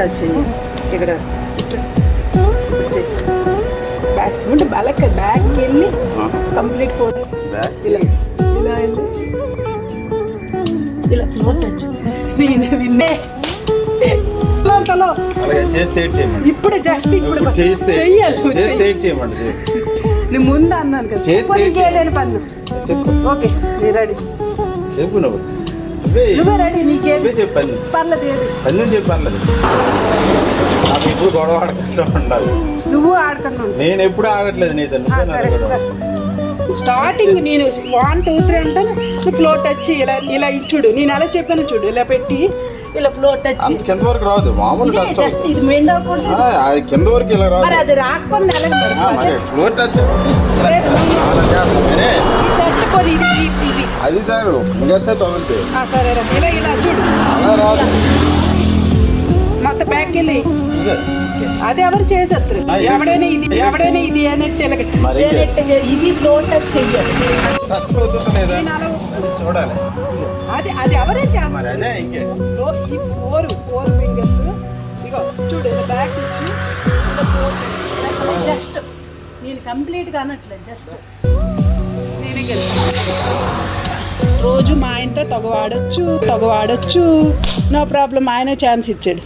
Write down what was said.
touch చెయ్యి ఇక్కడ back ఉంటే బ్యాక్ బ్యాక్కి వెళ్ళి కంప్లీట్ ఫోర్ ఇలా ఇలా వెళ్ళి ఇలా ఫ్లోర్ టచ్ విన్నే ఇప్పుడు జస్ట్ ఇప్పుడు చెయ్యాలి నేను ముందు అన్నాను కదా ఇంకేదైనా పనులు ఓకే నీ రెడీ చెప్పు నువ్వే రెడీ నీకేది చెప్పండి పర్లేదు పని చెప్పర్లేదు నాకు ఇప్పుడు గొడవ ఆడకుండా ఉండాలి నువ్వు ఆడుకున్నావు నేను ఎప్పుడు ఆడట్లేదు నీతో స్టార్టింగ్ నేను 1 2 3 అంటాను ఫ్లోర్ టచ్ ఇలా ఇలా ఇచ్చుడు నేను ఎలా చెప్పాను చూడు ఇలా పెట్టి ఇలా ఫ్లోర్ టచ్ అంత కింద వరకు రాదు మామూలు టచ్ జస్ట్ ఇది మెండ్ అవ్వకూడదు అది కింద వరకు ఇలా రాదు మరి అది రాకపోతే ఎలా మరి ఫ్లోర్ టచ్ జస్ట్ పోనీ ఇది ఇది అది తాడు ఇంకసే తగులుతే సరే ఇలా ఇలా చూడు అలా రాదు మొత్తం బ్యాక్ వెళ్ళి అది ఎవరు చేసేస్తారు ఎవడైనా ఇది అన్నట్టు ఇది ఫ్లోర్ టచ్ చెయ్యాలి టచ్ అవుతుందా లేదా చూడాలి అది అది ఎవరే చేస్తారు అదే ఇంకే ఫోర్ ఫింగర్స్ ఇగో చూడు ఇలా బ్యాక్ ఇచ్చి జస్ట్ నేను కంప్లీట్గా అనట్లేదు జస్ట్ నేనే గెలిచాను రోజు మా ఆయనతో తగవాడొచ్చు నో ప్రాబ్లం ఆయన ఛాన్స్ ఇచ్చాడు